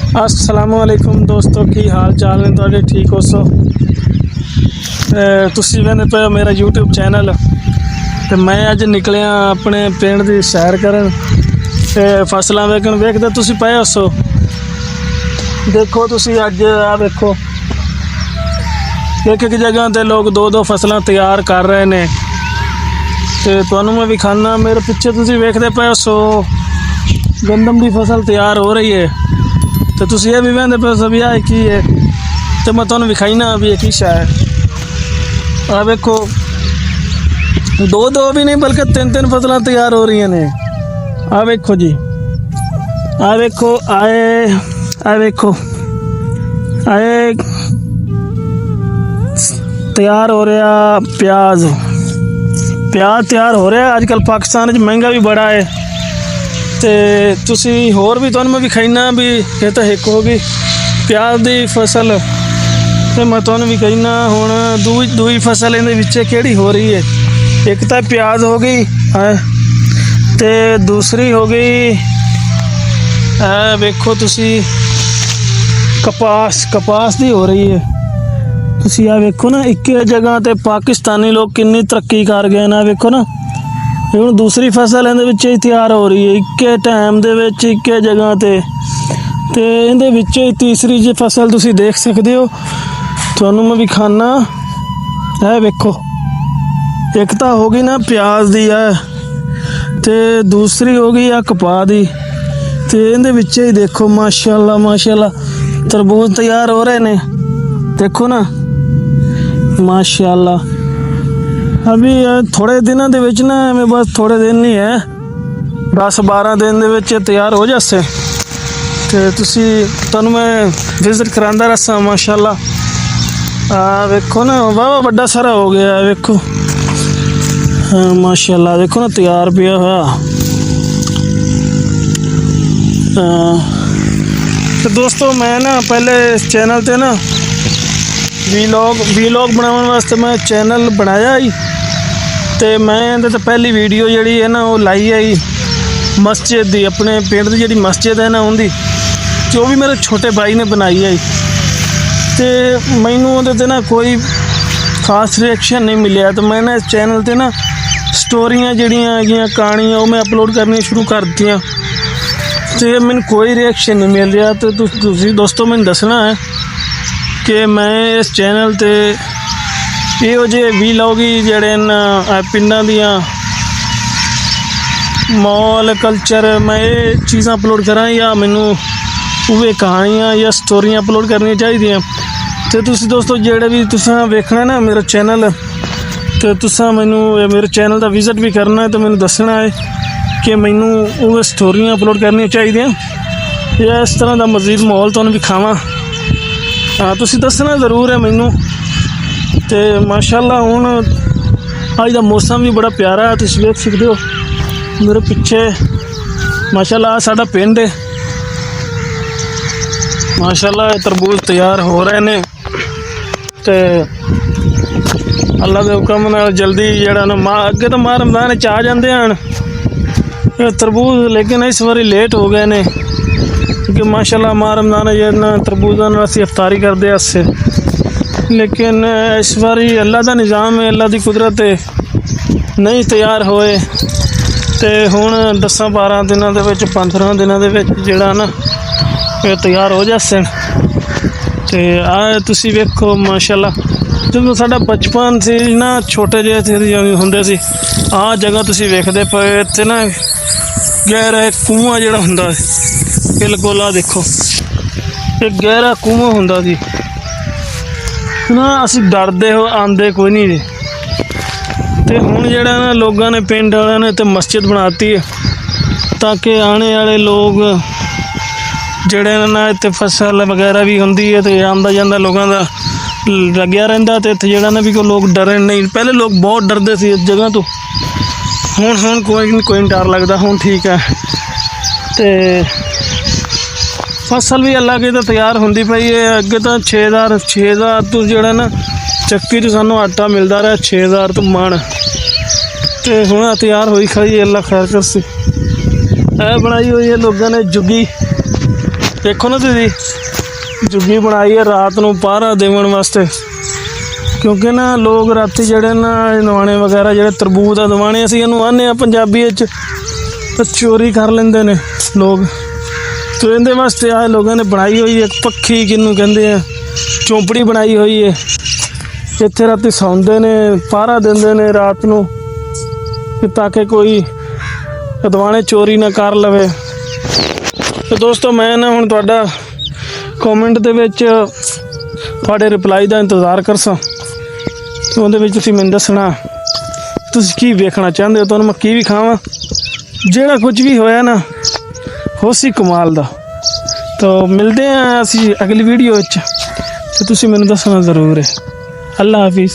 अस्सलामुअलैकुम दोस्तों, की हाल चाल ने तुहाडे? ठीक हो सो? तुसीं वेंदे पे हो मेरा यूट्यूब चैनल। तो मैं अज निकलिया अपने पिंड की सैर करन ते फसलां वेखण। वेखदे तुसीं पए हो सो? देखो तुसीं अज आ वेखो, एक एक जगह ते लोग दो दो फसलां तैयार कर रहे ने। ते तुहानूं मैं विखाना, मेरे पिछे तुसीं वेखदे पे हो सो गंदम की फसल तैयार हो रही है। तो तुसीं ये भी वेंदे पे हो भी आए की है, तो मैं तुहानूं विखाईना भी की शै है। आ वेखो, दो दो भी नहीं बल्कि तीन तीन फसलां तैयार हो रही ने। आ वेखो जी, आ वेखो, आ वेखो, आए तैयार हो रहा प्याज। प्याज तैयार हो रहा अजकल पाकिस्तान महंगा भी बड़ा है। तो तुसी होर भी तुहानूं मैं विखाईना भी, ये तो एक होगी प्याज की फसल। तो मैं तुहानूं विखाईना हुण दूई फसल इहदे विच किहड़ी हो रही है। एक तो प्याज हो गई है, तो दूसरी हो गई वेखो तुसी कपास दी हो रही है। तुसी आ वेखो ना, एक जगह ते पाकिस्तानी लोग कितनी तरक्की कर गए ना। वेखो ना, हुण दूसरी फसल इहदे विच ही तैयार हो रही है एक टाइम दे विच एक जगह ते इहदे विच ही तीसरी जी फसल तुसी देख सकते हो। तुहानूं मैं विखाना, है वेखो, एक तो हो गई ना प्याज दी है, ते दूसरी हो गई आ कपाह दी। ते इहदे विच ही देखो माशाअल्लाह माशाअल्लाह तरबूज तैयार हो रहे ने। देखो ना माशाअल्लाह, अभी थोड़े दिनों दे विच ना, मैं बस थोड़े दिन ही है, 10-12 दिन दे विच तैयार हो जासे। ते तुसी तुहानूं मैं विजिट करांदा रहां माशाअल्लाह। वेखो ना, वाह बड़ा सारा हो गया है। वेखो हाँ माशाअल्लाह, देखो ना तैयार पिया हुआ। तो दोस्तों मैं ना पहले इस चैनल ते ना वीलॉग बनाने वास्ते मैं चैनल बनाया ही। तो मैं इहदे ते पहली वीडियो जिहड़ी है ना वो लाई है मस्जिद दी, अपने पिंड दी जिहड़ी मस्जिद है ना उनकी, जो भी मेरे छोटे भाई ने बनाई है। तो मैनू उहदे ते ना कोई खास रिएक्शन नहीं मिलिया। तो मैंने इस चैनल ते ना स्टोरियां जिहड़ियां हैगियां कहानियां वो मैं अपलोड करनी शुरू कर दित्तियां। तो मैनू कोई रिएक्शन नहीं मिल रहा। तो तुसीं दोस्तों मैनू दसना है कि मैं इस चैनल ते इहो जे वीलॉग ही जिहड़े न पिंडां दियां मॉल कल्चर मैं ये चीज़ां अपलोड करां, या मैनू उहे कहानियां या स्टोरियां अपलोड करनियां चाहिदियां। तो तुसीं दोस्तों जिहड़े भी तुसां वेखना ना मेरा चैनल, तो तुसां मैनू मेरे चैनल का विजिट भी करना है। तो मैनू दसना है कि मैनू उहे स्टोरियां अपलोड करनियां चाहिदियां या इस तरह का मज़ीद माहौल तुहानूं विखावां। हाँ तुसीं दसना ज़रूर है मैनू। तो माशाअल्लाह हुण अज दा मौसम भी बड़ा प्यारा है। तुसीं वेख सकदे हो मेरे पिछे माशाअल्लाह साडा पिंड है। माशाअल्लाह तरबूज तैयार हो रहे ने। तो अल्लाह के हुक्म नाल जल्दी जिहड़ा ना अगे तो माह रमज़ान आ जाते हैं तरबूज, लेकिन इस बारी लेट हो गए ने क्योंकि माशाअल्लाह माह रमज़ान जिहड़ा तरबूजा नाल असीं इफ्तारी करदे आसे। लेकिन इस बारी अल्लाह का निज़ाम है, अल्लाह की कुदरत है, नहीं तैयार होए। तो हुण 10-12 दिनों के विच 15 दिनों के विच जिहड़ा ना ये तैयार हो जासे। तो आ तुसीं वेखो माशाअल्लाह, जदों साडा बचपन सी ना, छोटे जिहे हुंदे सी, आ जगह तुसीं वेखदे पए इत्थे ना गहरा एक कुआं जिहड़ा हुंदा बिल्कुल, आ देखो एक गहरा कुआं हुंदा सी ना। असीं डरदे हो आंदे कोई नहीं जी। तो हुण जिहड़ा ना लोगों ने पिंड वालियां ने ते मस्जिद बनाती है ताकि आने वाले लोग जिहड़े ना इत्थे फसल वगैरह भी हुंदी है, तो आंदा जांदा लोगों का लग्या रहिंदा। तो इत्थे जिहड़ा ना भी कोई लोग डरन नहीं। पहले लोग बहुत डरदे सी इस जगह तो, हुण कोई नहीं डर लगदा, हुण ठीक है। तो फसल भी अल्लाह की तो तैयार होंदी पई है। अगे तो 6000 तो जिहड़ा ना चक्की तो सानू आटा मिलता रहा 6000 तो मन। तो हुण तैयार होई खड़ी, अल्लाह खैर करसी। बनाई हुई है लोगों ने जुगी। ਦੇਖੋ ਨਾ ਤੁਸੀਂ ਝੁੱਗੀ ਬਣਾਈ ਹੈ ਰਾਤ ਨੂੰ ਪਹਿਰਾ ਦੇਣ ਵਾਸਤੇ, ਕਿਉਂਕਿ ਨਾ ਲੋਕ ਰਾਤੀ ਜਿਹੜੇ ਨਾ ਨਵਾਣੇ ਵਗੈਰਾ ਜਿਹੜੇ ਤਰਬੂਜ ਆ ਦਵਾਣੇ ਅਸੀਂ ਇਹਨੂੰ ਆਨੇ ਆ ਪੰਜਾਬੀ ਵਿੱਚ ਤਾਂ ਚੋਰੀ ਕਰ ਲੈਂਦੇ ਨੇ ਲੋਕ। ਤੋ ਇਹਦੇ ਵਾਸਤੇ ਆ ਲੋਕਾਂ ਨੇ ਬਣਾਈ ਹੋਈ ਹੈ ਇੱਕ ਪੱਖੀ, ਕਿਹਨੂੰ ਕਹਿੰਦੇ ਆ, ਚੌਂਪੜੀ ਬਣਾਈ ਹੋਈ ਹੈ। ਇੱਥੇ ਰਾਤੀ ਸੌਂਦੇ ਨੇ, ਪਹਿਰਾ ਦਿੰਦੇ ਨੇ ਰਾਤ ਨੂੰ ਕਿ ਤਾਂ ਕਿ ਕੋਈ ਦਵਾਣੇ ਚੋਰੀ ਨਾ ਕਰ ਲਵੇ। ਤੇ ਦੋਸਤੋ ਮੈਂ ਨਾ ਹੁਣ ਤੁਹਾਡਾ ਕਮੈਂਟ ਦੇ ਵਿੱਚ ਤੁਹਾਡੇ ਰਿਪਲਾਈ ਦਾ ਇੰਤਜ਼ਾਰ ਕਰਸਾਂ। ਉਹਦੇ ਵਿੱਚ ਤੁਸੀਂ ਮੈਨੂੰ ਦੱਸਣਾ ਤੁਸੀਂ ਕੀ ਵੇਖਣਾ ਚਾਹੁੰਦੇ ਹੋ, ਤੁਹਾਨੂੰ ਮੈਂ ਕੀ ਵਿਖਾਵਾਂ। ਜਿਹੜਾ ਕੁਝ ਵੀ ਹੋਇਆ ਨਾ ਹੋਸੀ ਕਮਾਲ ਦਾ। ਤਾਂ ਮਿਲਦੇ ਹਾਂ ਅਸੀਂ ਅਗਲੀ ਵੀਡੀਓ ਵਿੱਚ, ਤੇ ਤੁਸੀਂ ਮੈਨੂੰ ਦੱਸਣਾ ਜ਼ਰੂਰ ਹੈ। ਅੱਲਾ ਹਾਫਿਜ਼।